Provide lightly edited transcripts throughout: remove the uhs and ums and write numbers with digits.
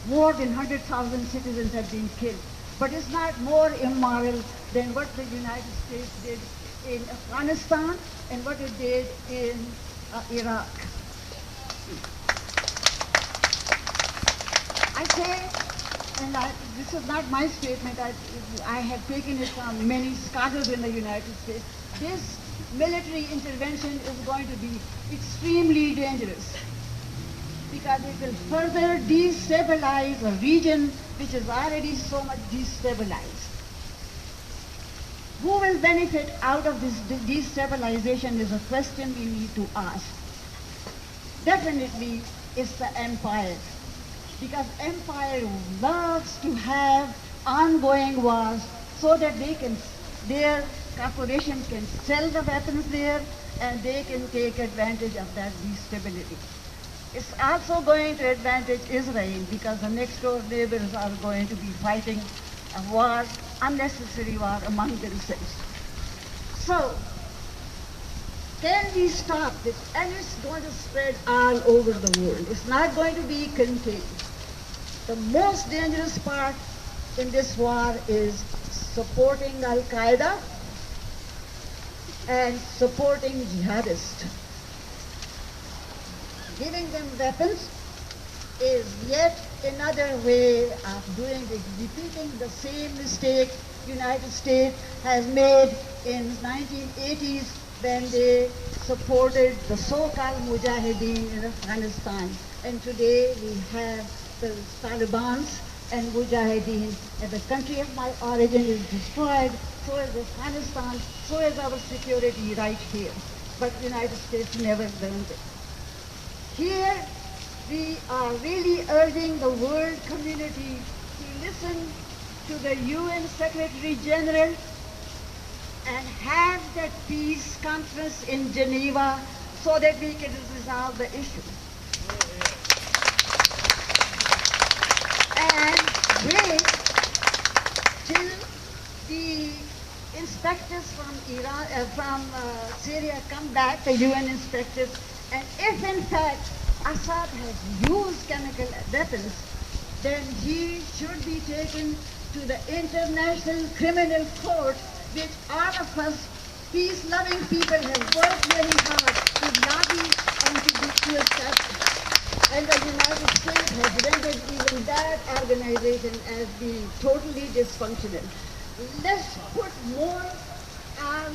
more than 100,000 citizens have been killed. But it's not more immoral than what the United States did in Afghanistan and what it did in Iraq. I say, and this is not my statement, I have taken it from many scholars in the United States, this military intervention is going to be extremely dangerous because it will further destabilize a region which is already so much destabilized. Who will benefit out of this destabilization is a question we need to ask. Definitely it's the empire, because empire loves to have ongoing wars so that their corporations can sell the weapons there and they can take advantage of that instability. It's also going to advantage Israel because the next door neighbors are going to be fighting a war, unnecessary war among themselves. So, can we stop this? And it's going to spread all over the world. It's not going to be contained. The most dangerous part in this war is supporting Al-Qaeda and supporting jihadists. Giving them weapons is yet another way of doing it, repeating the same mistake United States has made in 1980s when they supported the so-called Mujahideen in Afghanistan. And today we have the Taliban and Mujahideen, and the country of my origin is destroyed, so is Afghanistan, so is our security right here. But the United States never learned it. Here we are really urging the world community to listen to the UN Secretary General and have that peace conference in Geneva so that we can resolve the issue. And wait till the inspectors from Syria come back, the UN inspectors, and if in fact Assad has used chemical weapons, then he should be taken to the International Criminal Court, which all of us peace-loving people have worked very hard to lobby and to establish. And the United States has rendered even that organization as being totally dysfunctional. Let's put more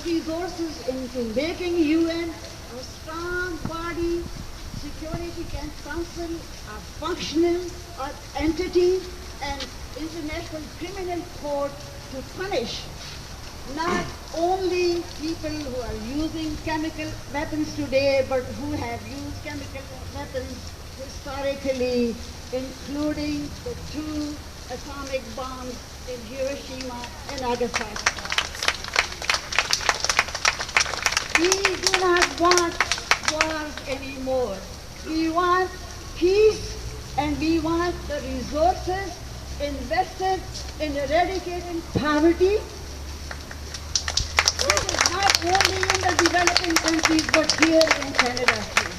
resources into making UN a strong body, Security Council, a functional entity, and International Criminal Court to punish not only people who are using chemical weapons today, but who have used chemical weapons historically, including the 2 atomic bombs in Hiroshima and Nagasaki. We do not want wars anymore. We want peace, and we want the resources invested in eradicating poverty. This is not only in the developing countries, but here in Canada too.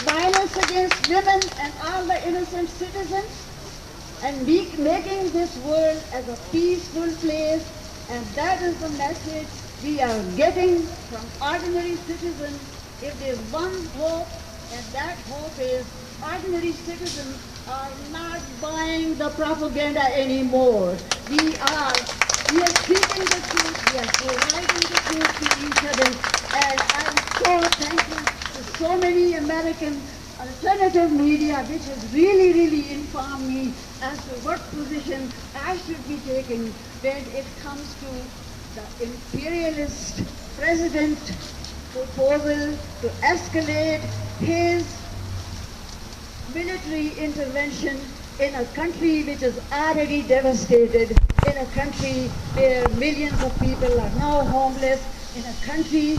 Violence against women and all the innocent citizens, and making this world as a peaceful place, and that is the message we are getting from ordinary citizens. If there's one hope, and that hope is ordinary citizens are not buying the propaganda anymore. We are speaking the truth, we are providing the truth to each other, and I'm so thankful to so many American alternative media which has really, really informed me as to what position I should be taking when it comes to the imperialist president proposal to escalate his military intervention in a country which is already devastated, in a country where millions of people are now homeless, in a country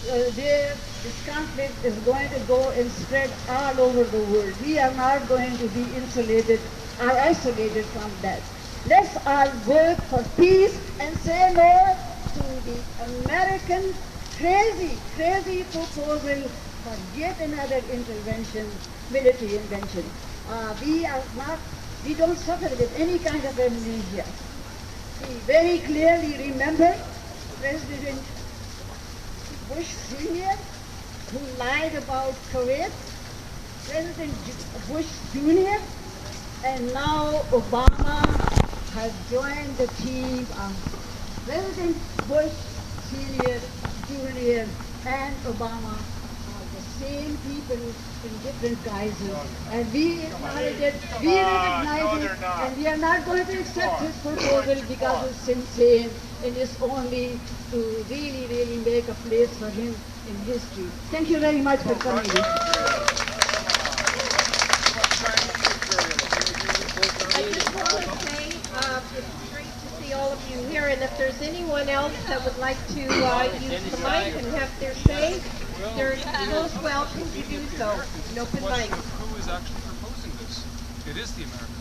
where this conflict is going to go and spread all over the world. We are not going to be insulated or isolated from that. Let's all work for peace and say no to the American crazy proposal for yet another intervention, military intervention. We are not We don't suffer with any kind of amnesia. We very clearly remember President Bush Sr., who lied about Kuwait, President Bush Jr., and now Obama has joined the team of President Bush Sr., Jr., and Obama are the same people in different guises. And we acknowledge it, we recognize it, and we are not going to accept his proposal because it's insane and it's only to really, really make a place for him in history. Thank you very much for coming. I just want to say it's great to see all of you here, and if there's anyone else that would like to use the mic and have their say, they're most welcome to do so. An open mic. Who is actually proposing this? It is the Americans.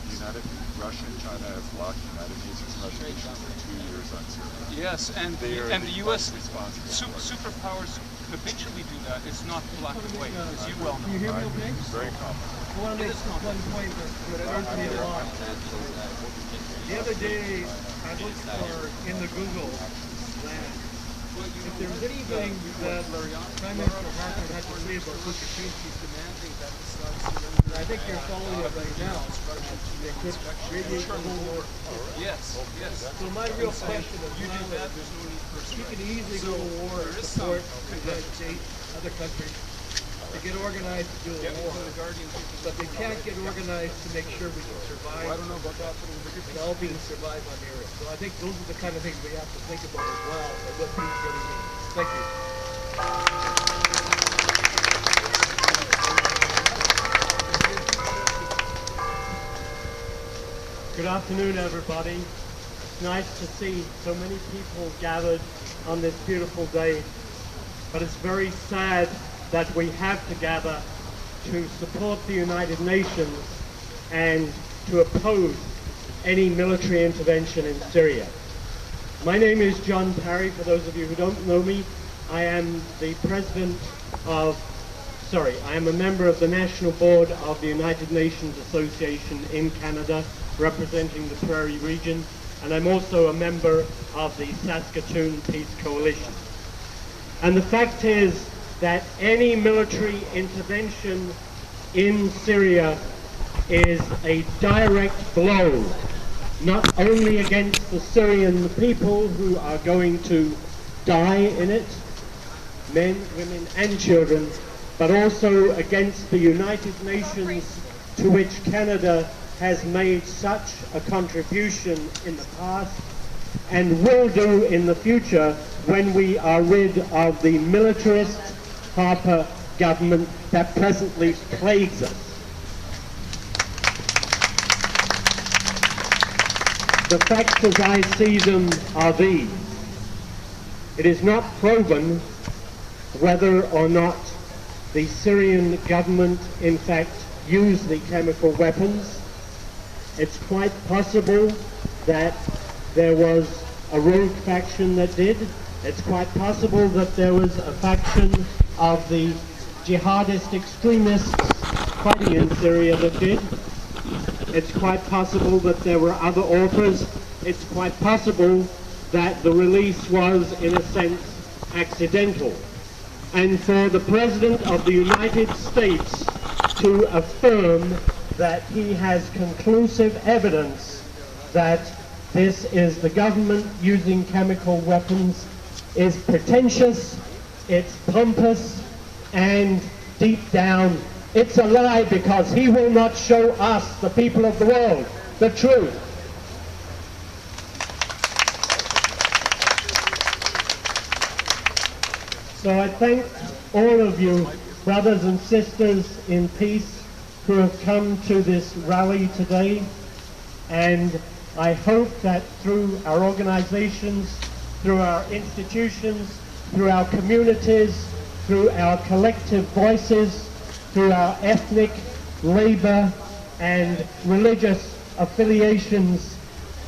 Russia and China have blocked United Nations resolutions for 2 years on Syria. Yes, and the U.S. superpowers habitually do that. It's not black and white, as you well know. Can you hear me okay? Very common. I want to make one point that concerns me a lot. The other day, I looked for, in the Google land, if there was anything that Prime Minister Harper had to say about Kuczynski's demanding that the South surrender. I think you're following it right now. They could radiate the whole war. Yes, yes. So my real question is, You do that, there's no need for you can easily go to war and support the United States, other countries, to get organized to do a war. But they can't get organized to make sure we can survive. I don't know about that, but it's all being survived on the earth. So I think those are the kind of things we have to think about as well, and what peace really means. Thank you. Good afternoon, everybody. It's nice to see so many people gathered on this beautiful day, but it's very sad that we have to gather to support the United Nations and to oppose any military intervention in Syria. My name is John Parry. For those of you who don't know me, I am a member of the National Board of the United Nations Association in Canada, representing the Prairie region, and I'm also a member of the Saskatoon Peace Coalition. And the fact is that any military intervention in Syria is a direct blow, not only against the Syrian people who are going to die in it, men, women and children, but also against the United Nations, to which Canada has made such a contribution in the past and will do in the future when we are rid of the militarist Harper government that presently plagues us. The facts as I see them are these. It is not proven whether or not the Syrian government in fact used the chemical weapons. It's quite possible that there was a rogue faction that did. It's quite possible that there was a faction of the jihadist extremists fighting in Syria that did. It's quite possible that there were other authors. It's quite possible that the release was, in a sense, accidental. And for the President of the United States to affirm that he has conclusive evidence that this is the government using chemical weapons is pretentious, it's pompous, and deep down it's a lie, because he will not show us, the people of the world, the truth. So I thank all of you, brothers and sisters in peace, who have come to this rally today, and I hope that through our organizations, through our institutions, through our communities, through our collective voices, through our ethnic, labor, and religious affiliations,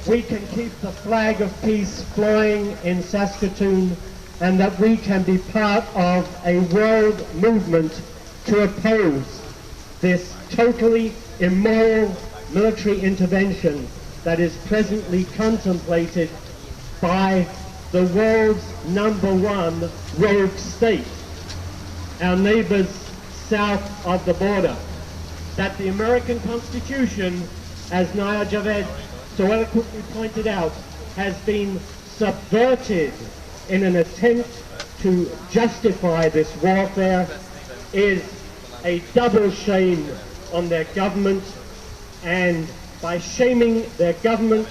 we can keep the flag of peace flying in Saskatoon, and that we can be part of a world movement to oppose this totally immoral military intervention that is presently contemplated by the world's #1 rogue state, our neighbors south of the border. That the American Constitution, as Naya Javed so eloquently pointed out, has been subverted in an attempt to justify this warfare is a double shame on their government, and by shaming their government,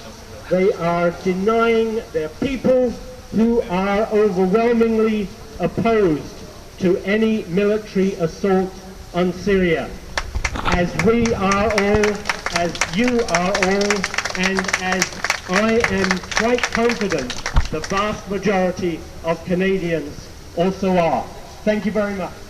they are denying their people, who are overwhelmingly opposed to any military assault on Syria, as we are all, as you are all, and as I am quite confident the vast majority of Canadians also are. Thank you very much.